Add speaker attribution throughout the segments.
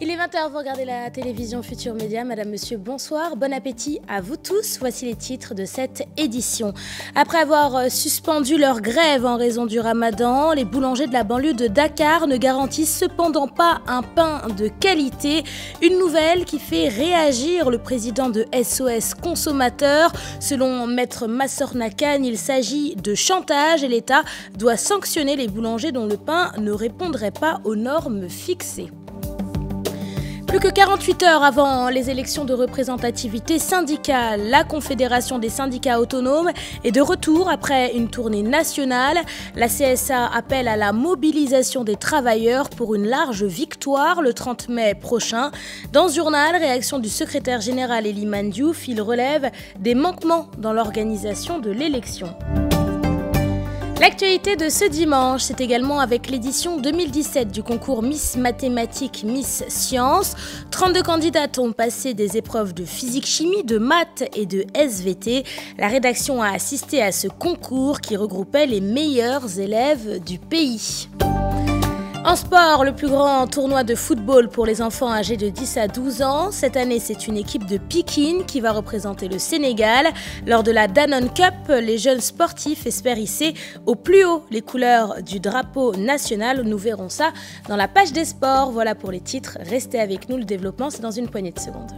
Speaker 1: Il est 20h, vous regardez la télévision Futur Média. Madame, monsieur, bonsoir. Bon appétit à vous tous. Voici les titres de cette édition. Après avoir suspendu leur grève en raison du ramadan, les boulangers de la banlieue de Dakar ne garantissent cependant pas un pain de qualité. Une nouvelle qui fait réagir le président de SOS Consommateurs. Selon Maître Massorna Khan, il s'agit de chantage et l'État doit sanctionner les boulangers dont le pain ne répondrait pas aux normes fixées. Plus que 48 heures avant les élections de représentativité syndicale, la Confédération des syndicats autonomes est de retour après une tournée nationale. La CSA appelle à la mobilisation des travailleurs pour une large victoire le 30 mai prochain. Dans ce journal, réaction du secrétaire général Eliman Diouf, il relève des manquements dans l'organisation de l'élection. L'actualité de ce dimanche, c'est également avec l'édition 2017 du concours Miss Mathématiques, Miss Sciences. 32 candidates ont passé des épreuves de physique-chimie, de maths et de SVT. La rédaction a assisté à ce concours qui regroupait les meilleurs élèves du pays. En sport, le plus grand tournoi de football pour les enfants âgés de 10 à 12 ans. Cette année, c'est une équipe de Pikine qui va représenter le Sénégal. Lors de la Danone Cup, les jeunes sportifs espèrent hisser au plus haut les couleurs du drapeau national. Nous verrons ça dans la page des sports. Voilà pour les titres. Restez avec nous, le développement, c'est dans une poignée de secondes.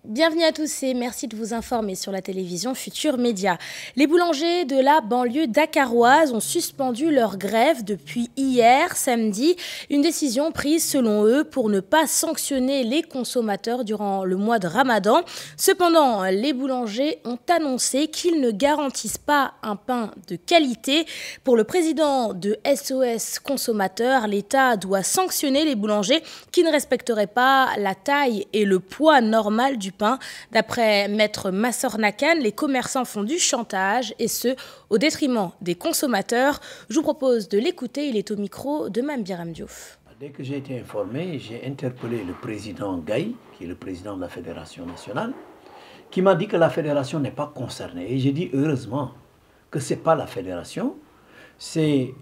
Speaker 1: Bienvenue à tous et merci de vous informer sur la télévision Futur Média. Les boulangers de la banlieue dakaroise ont suspendu leur grève depuis hier, samedi. Une décision prise selon eux pour ne pas sanctionner les consommateurs durant le mois de Ramadan. Cependant, les boulangers ont annoncé qu'ils ne garantissent pas un pain de qualité. Pour le président de SOS Consommateurs, l'État doit sanctionner les boulangers qui ne respecteraient pas la taille et le poids normal du pain. D'après Maître Massorna Khan, les commerçants font du chantage et ce, au détriment des consommateurs. Je vous propose de l'écouter, il est au micro de Mame Biram Diouf.
Speaker 2: Dès que j'ai été informé, j'ai interpellé le président Gaye, qui est le président de la Fédération nationale, qui m'a dit que la Fédération n'est pas concernée. Et j'ai dit heureusement que ce n'est pas la Fédération, c'est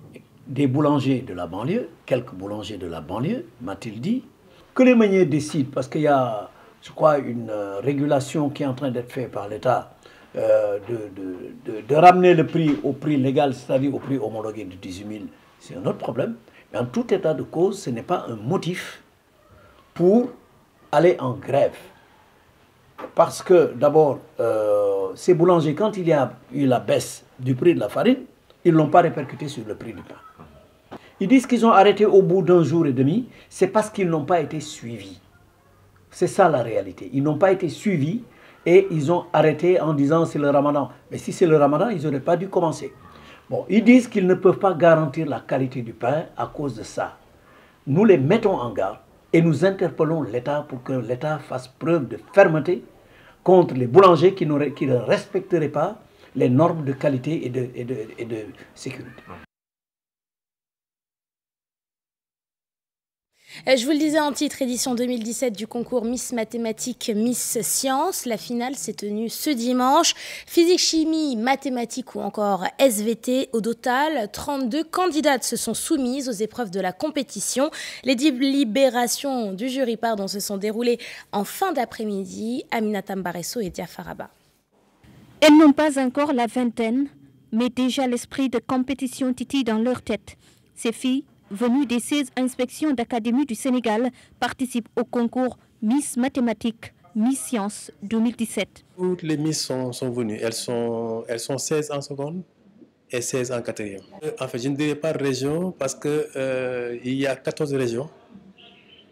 Speaker 2: des boulangers de la banlieue, quelques boulangers de la banlieue, m'a-t-il dit, que les meuniers décident parce qu'il y a, je crois, une régulation qui est en train d'être faite par l'État de ramener le prix au prix légal, c'est-à-dire au prix homologué de 18 000, c'est un autre problème. Mais en tout état de cause, ce n'est pas un motif pour aller en grève. Parce que d'abord, ces boulangers, quand il y a eu la baisse du prix de la farine, ils ne l'ont pas répercuté sur le prix du pain. Ils disent qu'ils ont arrêté au bout d'un jour et demi, c'est parce qu'ils n'ont pas été suivis. C'est ça la réalité. Ils n'ont pas été suivis et ils ont arrêté en disant c'est le ramadan. Mais si c'est le ramadan, ils n'auraient pas dû commencer. Bon, ils disent qu'ils ne peuvent pas garantir la qualité du pain à cause de ça. Nous les mettons en garde et nous interpellons l'État pour que l'État fasse preuve de fermeté contre les boulangers qui ne respecteraient pas les normes de qualité et de sécurité.
Speaker 1: Je vous le disais en titre, édition 2017 du concours Miss Mathématiques, Miss Sciences. La finale s'est tenue ce dimanche. Physique, chimie, mathématiques ou encore SVT. Au total, 32 candidates se sont soumises aux épreuves de la compétition. Les délibérations du jury se sont déroulées en fin d'après-midi. Aminata Mbaresso et Diafaraba.
Speaker 3: Elles n'ont pas encore la vingtaine, mais déjà l'esprit de compétition titille dans leur tête. Ces filles, venues des 16 inspections d'académie du Sénégal, participent au concours Miss Mathématiques, Miss Sciences 2017.
Speaker 4: Toutes les Miss sont venues. Elles sont 16 en seconde et 16 en quatrième. En fait, je ne dirais pas région parce qu'il y a 14 régions.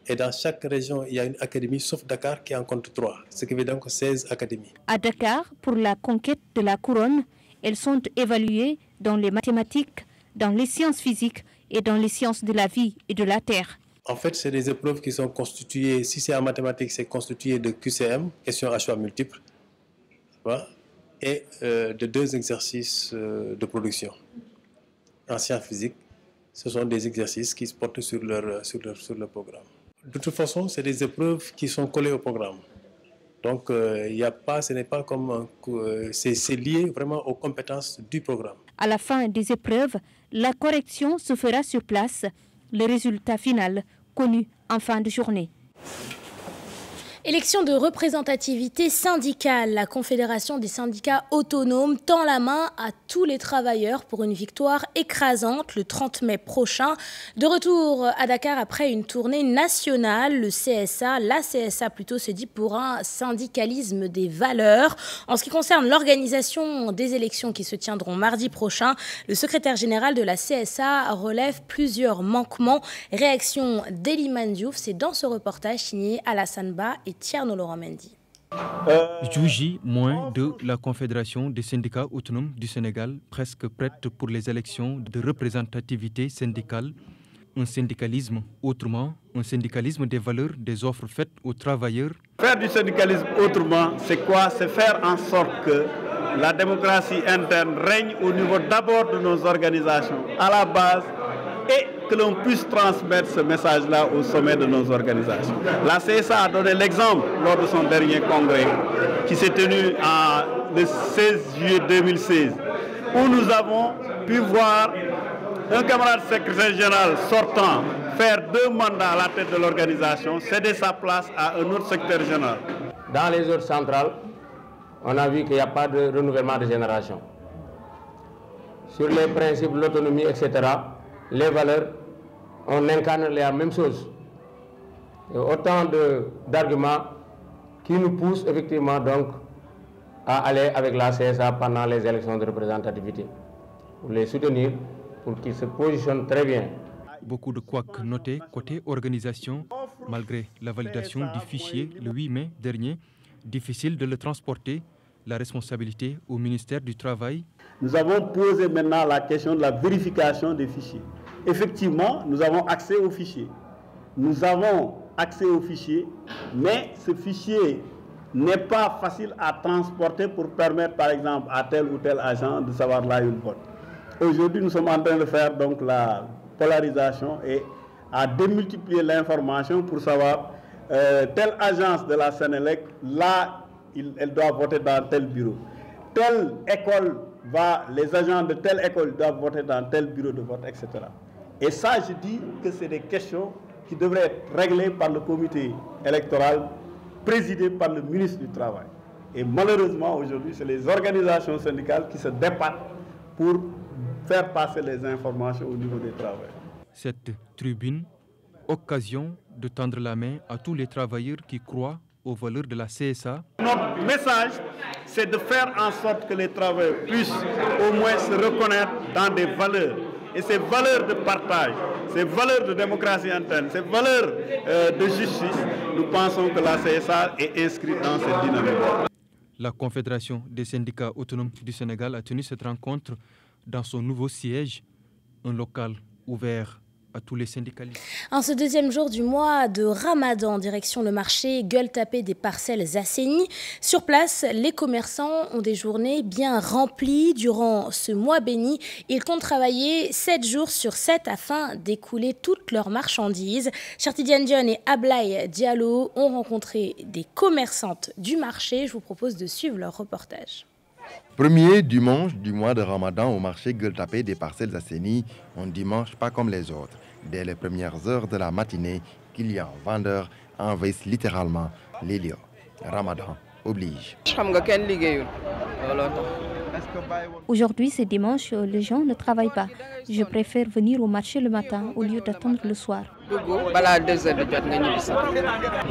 Speaker 4: Et dans chaque région, il y a une académie, sauf Dakar, qui en compte 3. Ce qui veut donc 16 académies.
Speaker 3: À Dakar, pour la conquête de la couronne, elles sont évaluées dans les mathématiques, dans les sciences physiques et dans les sciences de la vie et de la terre.
Speaker 4: En fait, c'est des épreuves qui sont constituées, si c'est en mathématiques, c'est constitué de QCM, questions à choix multiples, et de 2 exercices de production. En sciences physiques, ce sont des exercices qui se portent sur le programme. De toute façon, c'est des épreuves qui sont collées au programme. Donc, ce n'est pas comme c'est lié vraiment aux compétences du programme.
Speaker 3: À la fin des épreuves, la correction se fera sur place. Le résultat final connu en fin de journée.
Speaker 1: Élection de représentativité syndicale. La Confédération des syndicats autonomes tend la main à tous les travailleurs pour une victoire écrasante le 30 mai prochain. De retour à Dakar après une tournée nationale, la CSA plutôt se dit pour un syndicalisme des valeurs. En ce qui concerne l'organisation des élections qui se tiendront mardi prochain, le secrétaire général de la CSA relève plusieurs manquements. Réaction d'Eliman Diouf, c'est dans ce reportage signé Alassane Ba et Tierno Laurent Mendy.
Speaker 5: Juge moins de la Confédération des syndicats autonomes du Sénégal, presque prête pour les élections de représentativité syndicale. Un syndicalisme autrement, un syndicalisme des valeurs, des offres faites aux travailleurs.
Speaker 6: Faire du syndicalisme autrement, c'est quoi? C'est faire en sorte que la démocratie interne règne au niveau d'abord de nos organisations, à la base, et que l'on puisse transmettre ce message-là au sommet de nos organisations. La CSA a donné l'exemple lors de son dernier congrès qui s'est tenu le 16 juillet 2016, où nous avons pu voir un camarade secrétaire général sortant faire 2 mandats à la tête de l'organisation, céder sa place à un autre secrétaire général.
Speaker 7: Dans les autres centrales, on a vu qu'il n'y a pas de renouvellement de génération. Sur les principes de l'autonomie, etc., les valeurs, on incarne la même chose. Et autant d'arguments qui nous poussent effectivement donc à aller avec la CSA pendant les élections de représentativité, pour les soutenir, pour qu'ils se positionnent très bien.
Speaker 5: Beaucoup de couacs notés côté organisation, malgré la validation du fichier le 8 mai dernier, difficile de le transporter. La responsabilité au ministère du Travail.
Speaker 6: Nous avons posé maintenant la question de la vérification des fichiers. Effectivement, nous avons accès aux fichiers. Mais ce fichier n'est pas facile à transporter pour permettre, par exemple, à tel ou tel agent de savoir là où il vote. Aujourd'hui, nous sommes en train de faire donc la polarisation et à démultiplier l'information pour savoir telle agence de la Sénélec, là, elle doit voter dans tel bureau. Telle école les agents de telle école doivent voter dans tel bureau de vote, etc. Et ça, je dis que c'est des questions qui devraient être réglées par le comité électoral présidé par le ministre du Travail. Et malheureusement, aujourd'hui, c'est les organisations syndicales qui se débattent pour faire passer les informations au niveau des travailleurs.
Speaker 5: Cette tribune, occasion de tendre la main à tous les travailleurs qui croient aux valeurs de la CSA.
Speaker 6: Notre message, c'est de faire en sorte que les travailleurs puissent au moins se reconnaître dans des valeurs. Et ces valeurs de partage, ces valeurs de démocratie interne, ces valeurs de justice, nous pensons que la CSA est inscrite dans cette dynamique.
Speaker 5: La Confédération des syndicats autonomes du Sénégal a tenu cette rencontre dans son nouveau siège, un local ouvert à tous les syndicalistes.
Speaker 1: En ce deuxième jour du mois de Ramadan, direction le marché Gueule-Tapée des Parcelles Assainies. Sur place, les commerçants ont des journées bien remplies. Durant ce mois béni, ils comptent travailler 7 jours sur 7 afin d'écouler toutes leurs marchandises. Chartidiane Dione et Ablaye Diallo ont rencontré des commerçantes du marché. Je vous propose de suivre leur reportage.
Speaker 8: Premier dimanche du mois de Ramadan au marché Gueule-Tapée des Parcelles Assainies, un dimanche pas comme les autres. Dès les premières heures de la matinée, clients, vendeurs envahissent littéralement les lieux. Ramadan oblige.
Speaker 3: Aujourd'hui, c'est dimanche, les gens ne travaillent pas. Je préfère venir au marché le matin au lieu d'attendre le soir.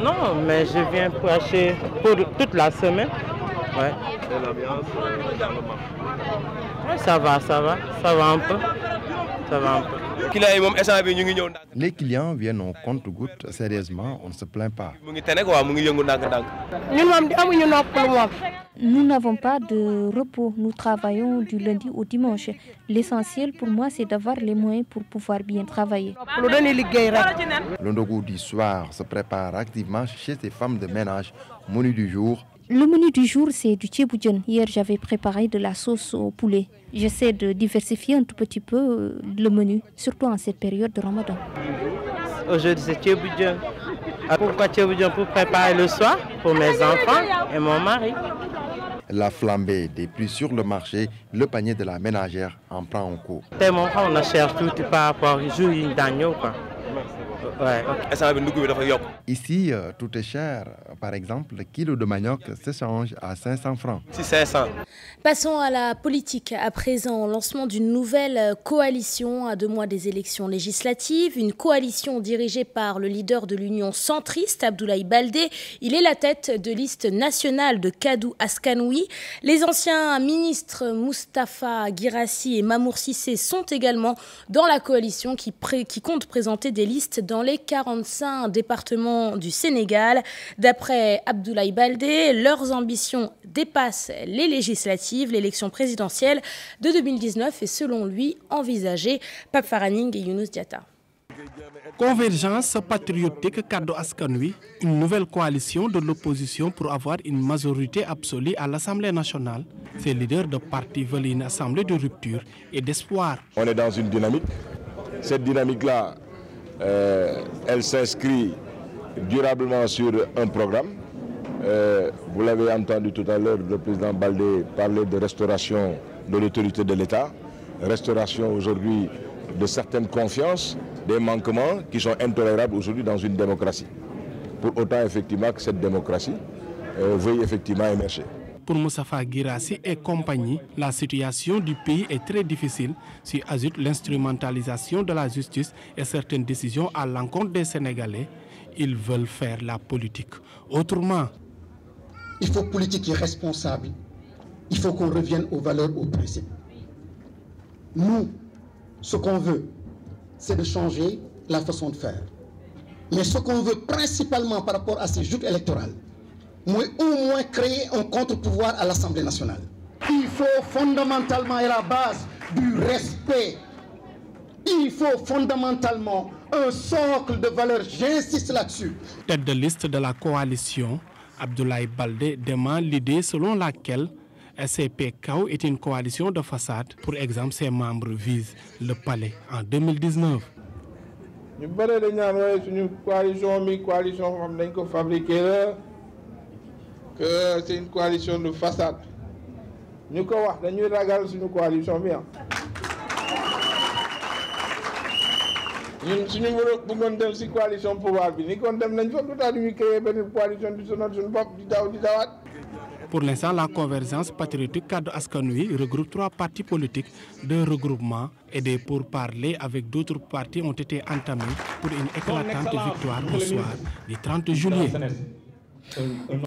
Speaker 9: Non, mais je viens pour acheter pour toute la semaine. Ouais. Ça va un peu.
Speaker 8: Les clients viennent au compte-gouttes, sérieusement, on ne se plaint pas.
Speaker 3: Nous n'avons pas de repos, nous travaillons du lundi au dimanche. L'essentiel pour moi, c'est d'avoir les moyens pour pouvoir bien travailler.
Speaker 8: Le ndogu du soir se prépare activement chez ces femmes de ménage. Menu du jour.
Speaker 3: Le menu du jour, c'est du tchéboudion. Hier, j'avais préparé de la sauce au poulet. J'essaie de diversifier un tout petit peu le menu, surtout en cette période de Ramadan.
Speaker 9: Aujourd'hui, c'est tchéboudion Pourquoi Tchéboudjon? Pour préparer le soir pour mes enfants et mon mari.
Speaker 8: La flambée des prix sur le marché, le panier de la ménagère en prend un coup.
Speaker 9: Mon frère, on cherche tout par rapport au jour d'agneau. Ouais, okay.
Speaker 8: Ici, tout est cher. Par exemple, le kilo de manioc s'échange à 500 francs.
Speaker 4: 500.
Speaker 1: Passons à la politique. À présent, lancement d'une nouvelle coalition à 2 mois des élections législatives. Une coalition dirigée par le leader de l'Union centriste, Abdoulaye Baldé. Il est la tête de liste nationale de Kaddu Askanoui. Les anciens ministres Moustapha Guirassy et Mamour Cissé sont également dans la coalition qui compte présenter des listes dans les 45 départements du Sénégal. D'après Abdoulaye Baldé, leurs ambitions dépassent les législatives. L'élection présidentielle de 2019 est selon lui envisagée. Pape Faraning et Younous Diatta.
Speaker 10: Convergence patriotique Kaddu Askanoui, une nouvelle coalition de l'opposition pour avoir une majorité absolue à l'Assemblée nationale. Ces leaders de partis veulent une assemblée de rupture et d'espoir.
Speaker 11: On est dans une dynamique. Cette dynamique-là, elle s'inscrit durablement sur un programme. Vous l'avez entendu tout à l'heure, le président Baldé parler de restauration de l'autorité de l'État, restauration aujourd'hui de certaines confiances, des manquements qui sont intolérables aujourd'hui dans une démocratie. Pour autant, effectivement, que cette démocratie veuille effectivement émerger.
Speaker 10: Pour Moustapha Guirassy et compagnie, la situation du pays est très difficile si ajoute l'instrumentalisation de la justice et certaines décisions à l'encontre des Sénégalais. Ils veulent faire la politique autrement.
Speaker 12: Il faut politique responsable. Il faut qu'on revienne aux valeurs, aux principes. Nous, ce qu'on veut, c'est de changer la façon de faire. Mais ce qu'on veut principalement par rapport à ces joutes électorales, mais au moins créer un contre-pouvoir à l'Assemblée nationale. Il faut fondamentalement, et la base du respect, il faut fondamentalement un socle de valeurs, j'insiste là-dessus.
Speaker 10: Tête de liste de la coalition, Abdoulaye Baldé demande l'idée selon laquelle SCP-KAO est une coalition de façade. Pour exemple, ses membres visent le palais en 2019.
Speaker 13: Nous avons une coalition fabriquée. Que c'est une coalition de façade. Nous avons une coalition bien. Si nous voulons une coalition pouvoir,
Speaker 10: Pour l'instant, la convergence patriotique Kaddu Askanoui regroupe 3 partis politiques, 2 regroupements et des pourparlers avec d'autres partis ont été entamés pour une éclatante victoire au soir du 30 juillet.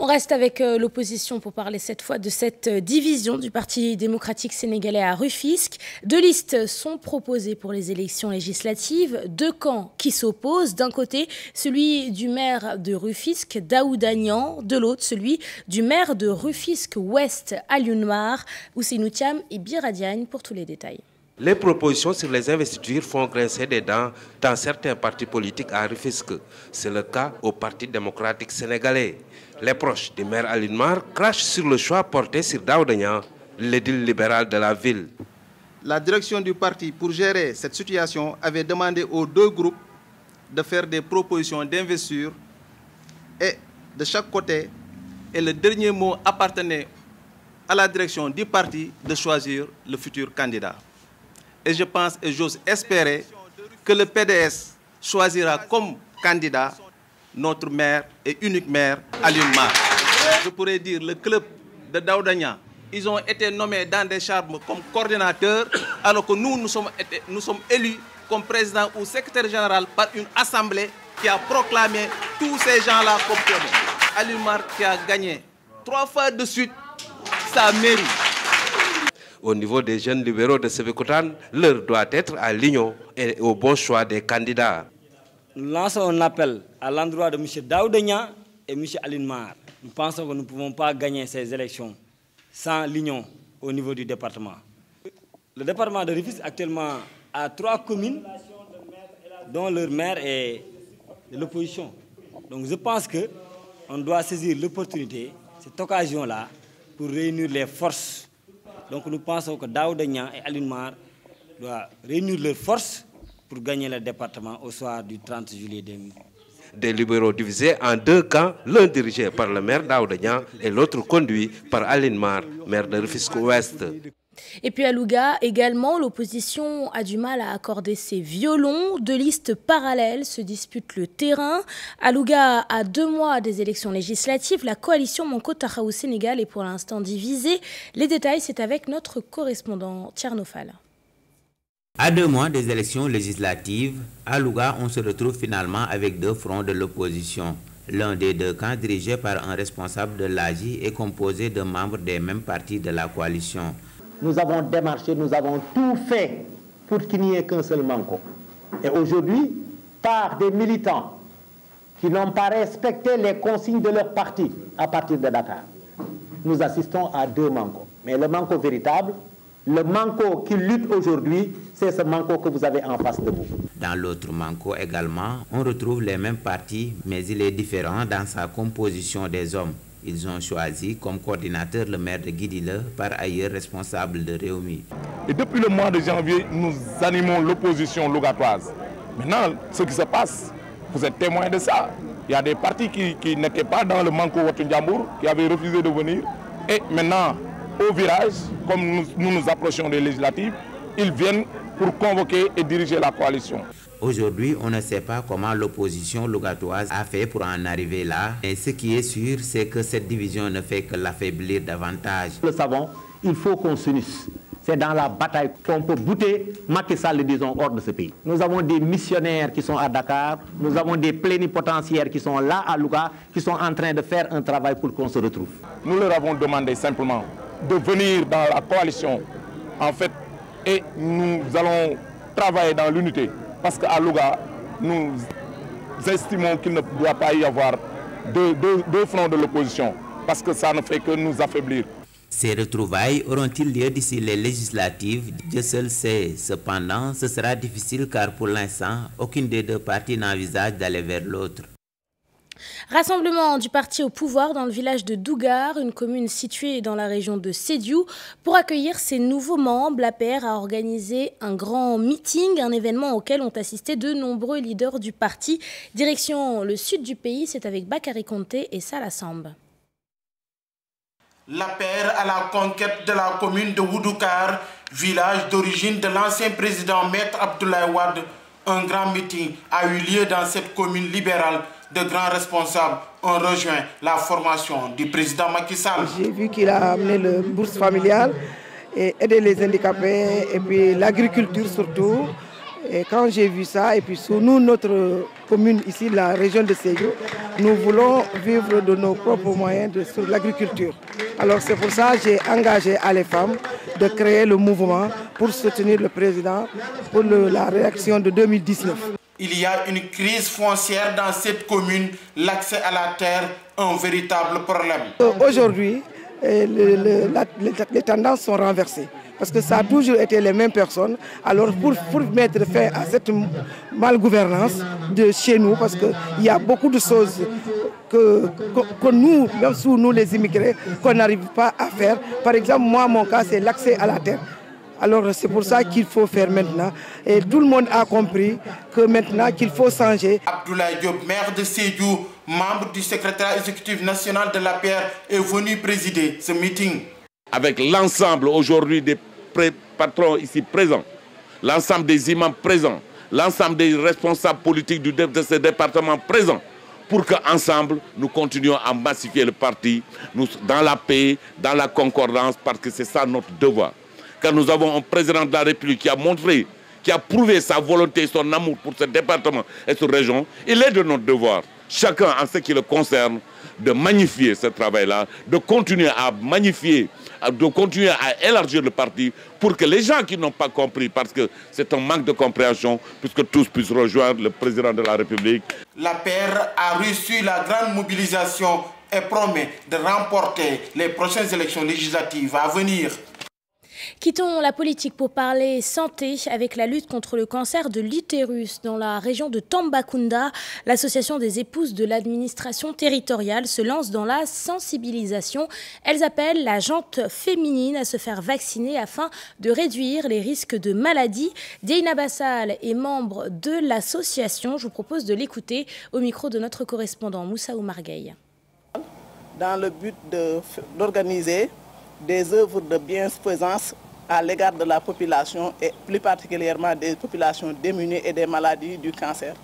Speaker 1: On reste avec l'opposition pour parler cette fois de cette division du Parti démocratique sénégalais à Rufisque. 2 listes sont proposées pour les élections législatives, 2 camps qui s'opposent. D'un côté, celui du maire de Rufisque, Daouda Niang, de l'autre, celui du maire de Rufisque-Ouest, Alioune Mar. Ousseynou Thiam et Bira Diagne pour tous les détails.
Speaker 14: Les propositions sur les investitures font grincer des dents dans certains partis politiques à Rufisque. C'est le cas au Parti démocratique sénégalais. Les proches du maire Alioune Mar crachent sur le choix porté sur Daouda Niang, l'édile libéral de la ville.
Speaker 15: La direction du parti, pour gérer cette situation, avait demandé aux 2 groupes de faire des propositions d'investiture et de chaque côté, et le dernier mot appartenait à la direction du parti de choisir le futur candidat. Et je pense et j'ose espérer que le PDS choisira comme candidat notre maire et unique maire, Alioune Mar. Je pourrais dire le club de Daouda Niang, ils ont été nommés dans des charmes comme coordinateurs, alors que nous sommes élus comme président ou secrétaire général par une assemblée qui a proclamé tous ces gens-là comme témoins. Alioune Mar qui a gagné 3 fois de suite sa mairie.
Speaker 14: Au niveau des jeunes libéraux de Sébikotane, l'heure doit être à l'union et au bon choix des candidats.
Speaker 16: Nous lançons un appel à l'endroit de M. Daouda Niang et M. Alioune Mar. Nous pensons que nous ne pouvons pas gagner ces élections sans l'union au niveau du département. Le département de Rufisque actuellement a 3 communes dont leur maire est de l'opposition. Donc je pense qu'on doit saisir l'opportunité, cette occasion-là, pour réunir les forces. Donc nous pensons que Daouda Niang et Alioune Mar doivent réunir leurs forces pour gagner le département au soir du 30 juillet 2000.
Speaker 14: Des libéraux divisés en deux camps, l'un dirigé par le maire Daouda Niang et l'autre conduit par Aline Mar, maire de Rufisque-Ouest.
Speaker 1: Et puis à Louga, également, l'opposition a du mal à accorder ses violons. Deux listes parallèles se disputent le terrain. À Louga, à 2 mois des élections législatives, la coalition Manko Taxawu Sénégal est pour l'instant divisée. Les détails, c'est avec notre correspondant Thierno Fall.
Speaker 17: À 2 mois des élections législatives, à Louga, on se retrouve finalement avec 2 fronts de l'opposition. L'un des 2 camps, dirigé par un responsable de l'AJ, est composé de membres des mêmes partis de la coalition.
Speaker 18: Nous avons démarché, nous avons tout fait pour qu'il n'y ait qu'un seul Manko. Et aujourd'hui, par des militants qui n'ont pas respecté les consignes de leur parti à partir de Dakar, nous assistons à 2 Mankos. Mais le Manko véritable, le Manko qui lutte aujourd'hui, c'est ce Manko que vous avez en face de vous.
Speaker 17: Dans l'autre Manko également, on retrouve les mêmes partis, mais il est différent dans sa composition des hommes. Ils ont choisi comme coordinateur le maire de Guidile, par ailleurs responsable de Réumi.
Speaker 19: Et depuis le mois de janvier, nous animons l'opposition lougatoise. Maintenant, ce qui se passe, vous êtes témoins de ça. Il y a des partis qui n'étaient pas dans le Manko Watundjambour, qui avaient refusé de venir. Et maintenant, au virage, comme nous approchons des législatives, ils viennent pour convoquer et diriger la coalition.
Speaker 17: Aujourd'hui, on ne sait pas comment l'opposition lougatoise a fait pour en arriver là. Et ce qui est sûr, c'est que cette division ne fait que l'affaiblir davantage.
Speaker 18: Nous le savons, il faut qu'on s'unisse. C'est dans la bataille qu'on peut bouter Macky Sall, disons, hors de ce pays. Nous avons des missionnaires qui sont à Dakar, nous avons des plénipotentiaires qui sont là à Louga, qui sont en train de faire un travail pour qu'on se retrouve.
Speaker 19: Nous leur avons demandé simplement de venir dans la coalition, en fait, et nous allons travailler dans l'unité. Parce qu'à Louga, nous estimons qu'il ne doit pas y avoir deux fronts de l'opposition, parce que ça ne fait que nous affaiblir.
Speaker 17: Ces retrouvailles auront-ils lieu d'ici les législatives? Dieu seul sait. Cependant, ce sera difficile car pour l'instant, aucune des 2 parties n'envisage d'aller vers l'autre.
Speaker 1: Rassemblement du parti au pouvoir dans le village de Dougar, une commune située dans la région de Sédhiou. Pour accueillir ses nouveaux membres, l'APR a organisé un grand meeting, un événement auquel ont assisté de nombreux leaders du parti. Direction le sud du pays, c'est avec Bakary Konté et Salah Samb.
Speaker 20: L'APR à la conquête de la commune de Woudoukar, village d'origine de l'ancien président Maître Abdoulaye Wade. Un grand meeting a eu lieu dans cette commune libérale. De grands responsables ont rejoint la formation du président Macky Sall.
Speaker 21: J'ai vu qu'il a amené le bourse familiale et aider les handicapés et puis l'agriculture surtout. Et quand j'ai vu ça, et puis sur nous, notre commune ici, la région de Sédhiou, nous voulons vivre de nos propres moyens sur l'agriculture. Alors c'est pour ça que j'ai engagé à les femmes de créer le mouvement pour soutenir le président pour la réaction de 2019.
Speaker 20: Il y a une crise foncière dans cette commune, l'accès à la terre, un véritable problème.
Speaker 21: Aujourd'hui, les tendances sont renversées. Parce que ça a toujours été les mêmes personnes. Alors pour mettre fin à cette malgouvernance de chez nous, parce qu'il y a beaucoup de choses que nous, même sous nous les immigrés, qu'on n'arrive pas à faire. Par exemple, moi, mon cas, c'est l'accès à la terre. Alors c'est pour ça qu'il faut faire maintenant. Et tout le monde a compris que maintenant qu'il faut changer.
Speaker 20: Abdoulaye Diop, maire de Sédhiou, membre du secrétaire exécutif national de l'APR, est venu présider ce meeting.
Speaker 11: Avec l'ensemble aujourd'hui des patrons ici présents, l'ensemble des imams présents, l'ensemble des responsables politiques de ce département présents, pour qu'ensemble nous continuions à massifier le parti dans la paix, dans la concordance, parce que c'est ça notre devoir. Car nous avons un président de la République qui a montré, qui a prouvé sa volonté et son amour pour ce département et cette région. Il est de notre devoir, chacun en ce qui le concerne, de magnifier ce travail-là, de continuer à magnifier, de continuer à élargir le parti pour que les gens qui n'ont pas compris, parce que c'est un manque de compréhension, puisque tous puissent rejoindre le président de la République.
Speaker 20: L'APR a reçu la grande mobilisation et promet de remporter les prochaines élections législatives à venir.
Speaker 1: Quittons la politique pour parler santé avec la lutte contre le cancer de l'utérus. Dans la région de Tambacounda, l'association des épouses de l'administration territoriale se lance dans la sensibilisation. Elles appellent la gente féminine à se faire vacciner afin de réduire les risques de maladies. Deina Bassal est membre de l'association. Je vous propose de l'écouter au micro de notre correspondant Moussa Oumargueï.
Speaker 2: Dans le but d'organiser des œuvres de bienfaisance à l'égard de la population et plus particulièrement des populations démunies et des maladies du cancer,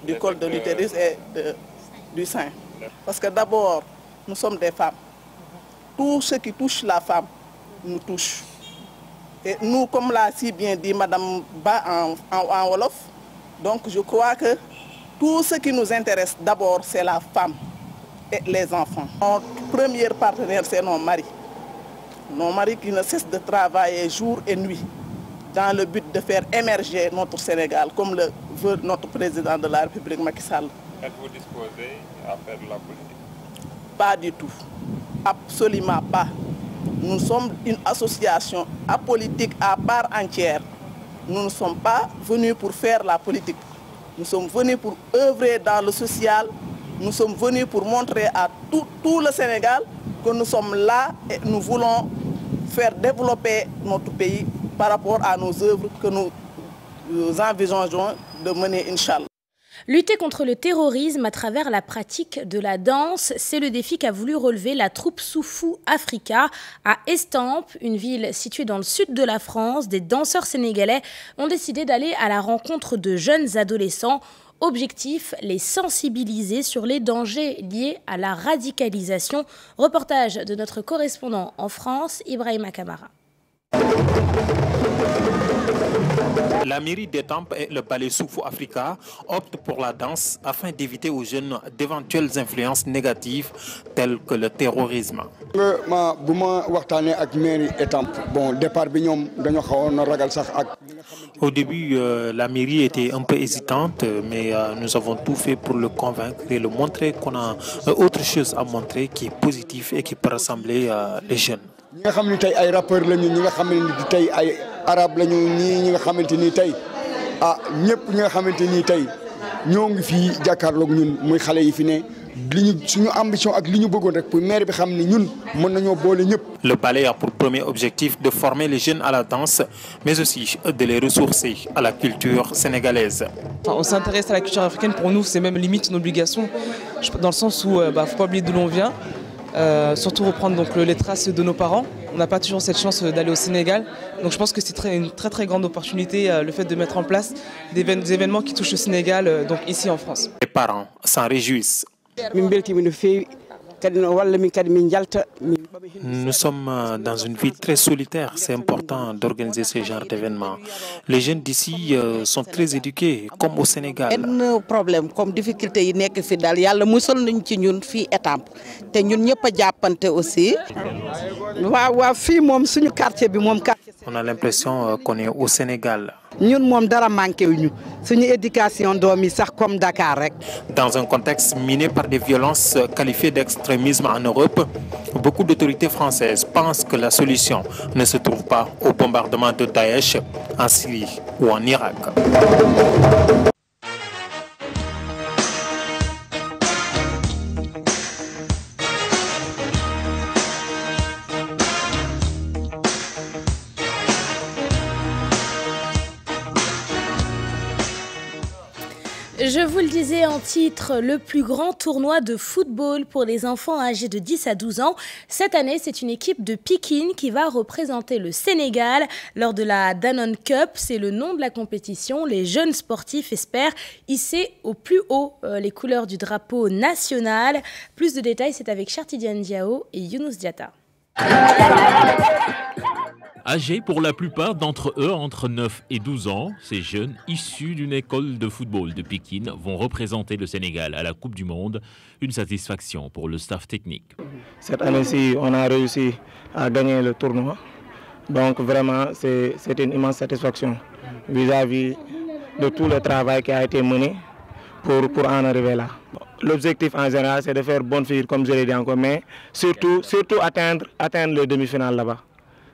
Speaker 2: du col de l'utérus et du sein. Parce que d'abord, nous sommes des femmes. Tout ce qui touche la femme nous touche. Et nous, comme l'a si bien dit Madame Ba en Wolof, donc je crois que tout ce qui nous intéresse d'abord, c'est la femme et les enfants. Notre premier partenaire, c'est nos maris. Nos maris qui ne cessent de travailler jour et nuit dans le but de faire émerger notre Sénégal, comme le veut notre président de la République, Macky Sall.
Speaker 22: Êtes-vous disposé à faire de la politique?
Speaker 2: Pas du tout. Absolument pas. Nous sommes une association apolitique à part entière. Nous ne sommes pas venus pour faire la politique. Nous sommes venus pour œuvrer dans le social. Nous sommes venus pour montrer à tout le Sénégal que nous sommes là et nous voulons faire développer notre pays par rapport à nos œuvres que nous envisageons de mener, Inch'Allah.
Speaker 1: Lutter contre le terrorisme à travers la pratique de la danse, c'est le défi qu'a voulu relever la troupe Soufou Africa à Estampes, une ville située dans le sud de la France. Des danseurs sénégalais ont décidé d'aller à la rencontre de jeunes adolescents. Objectif, les sensibiliser sur les dangers liés à la radicalisation. Reportage de notre correspondant en France, Ibrahima Kamara.
Speaker 23: La mairie d'Étampes et le palais Soufou Africa optent pour la danse afin d'éviter aux jeunes d'éventuelles influences négatives telles que le terrorisme. Au début, la mairie était un peu hésitante, mais nous avons tout fait pour le convaincre et le montrer qu'on a autre chose à montrer qui est positif et qui peut rassembler les jeunes.
Speaker 24: Arab lañu ñi nga xamanteni tay ñepp ñi nga xamanteni tay ñoo ngi fi jakarlok ñun muy xalé yi fi né liñu suñu ambition ak liñu bëggoon rek pour maire bi xamni ñun mën nañu bolé ñepp.
Speaker 23: Le palais a pour premier objectif de former les jeunes à la danse, mais aussi de les ressourcer à la culture sénégalaise.
Speaker 25: On s'intéresse à la culture africaine, pour nous c'est même limite une obligation, dans le sens où faut pas oublier d'où l'on vient. Surtout reprendre donc les traces de nos parents. On n'a pas toujours cette chance d'aller au Sénégal. Donc je pense que c'est une très grande opportunité le fait de mettre en place des événements qui touchent le Sénégal, donc ici en France.
Speaker 23: Les parents s'en réjouissent. Nous sommes dans une vie très solitaire. C'est important d'organiser ce genre d'événements. Les jeunes d'ici sont très éduqués, comme au Sénégal.
Speaker 2: Un problème comme difficulté yi nek fi dal yalla musul nañ ci ñun fi Etampes té ñun ñëpp jappanté aussi. Wa fi mom suñu quartier bi mom quartier.
Speaker 23: On a l'impression qu'on est au Sénégal.
Speaker 2: Ñun mom dara manqué wuñu suñu éducation doom yi sax comme Dakar rek.
Speaker 23: Dans un contexte miné par des violences qualifiées d'extrémisme en Europe, beaucoup d'autorités françaises pensent que la solution ne se trouve pas au bombardement de Daesh en Syrie ou en Irak.
Speaker 1: Je vous le disais en titre, le plus grand tournoi de football pour les enfants âgés de 10 à 12 ans. Cette année, c'est une équipe de Pikine qui va représenter le Sénégal lors de la Danone Cup. C'est le nom de la compétition. Les jeunes sportifs espèrent hisser au plus haut les couleurs du drapeau national. Plus de détails, c'est avec Chartidiane Diao et Younous Diatta.
Speaker 26: Âgés pour la plupart d'entre eux entre 9 et 12 ans, ces jeunes issus d'une école de football de Pikine vont représenter le Sénégal à la Coupe du Monde. Une satisfaction pour le staff technique.
Speaker 27: Cette année-ci, on a réussi à gagner le tournoi. Donc vraiment, c'est une immense satisfaction vis-à-vis de tout le travail qui a été mené pour en arriver là. L'objectif en général, c'est de faire bonne figure, comme je l'ai dit encore, mais surtout atteindre le demi-finale là-bas.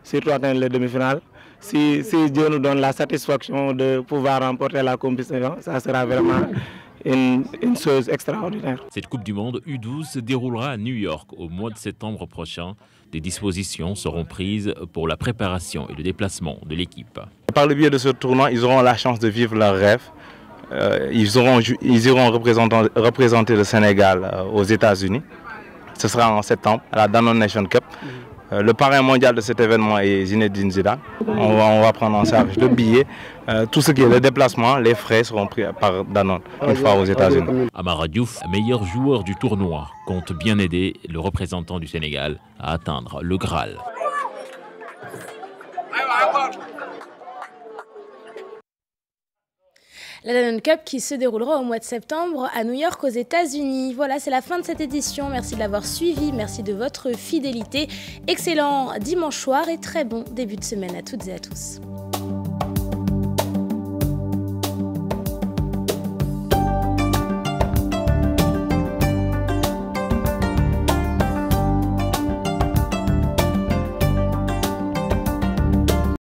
Speaker 27: surtout atteindre les demi-finales. Si Dieu nous donne la satisfaction de pouvoir remporter la compétition, ça sera vraiment une chose extraordinaire.
Speaker 26: Cette Coupe du Monde U12 se déroulera à New York au mois de septembre prochain. Des dispositions seront prises pour la préparation et le déplacement de l'équipe.
Speaker 3: Par le biais de ce tournoi, ils auront la chance de vivre leur rêve. Ils iront représenter le Sénégal aux États-Unis. Ce sera en septembre à la Danone Nation Cup. Le parrain mondial de cet événement est Zinedine Zidane. On va prendre en charge le billet. Tout ce qui est le déplacement, les frais seront pris par Danone une fois aux États-Unis.
Speaker 26: Amara Diouf, meilleur joueur du tournoi, compte bien aider le représentant du Sénégal à atteindre le Graal.
Speaker 1: La Danone Cup qui se déroulera au mois de septembre à New York aux États-Unis. Voilà, c'est la fin de cette édition. Merci de l'avoir suivi, merci de votre fidélité. Excellent dimanche soir et très bon début de semaine à toutes et à tous.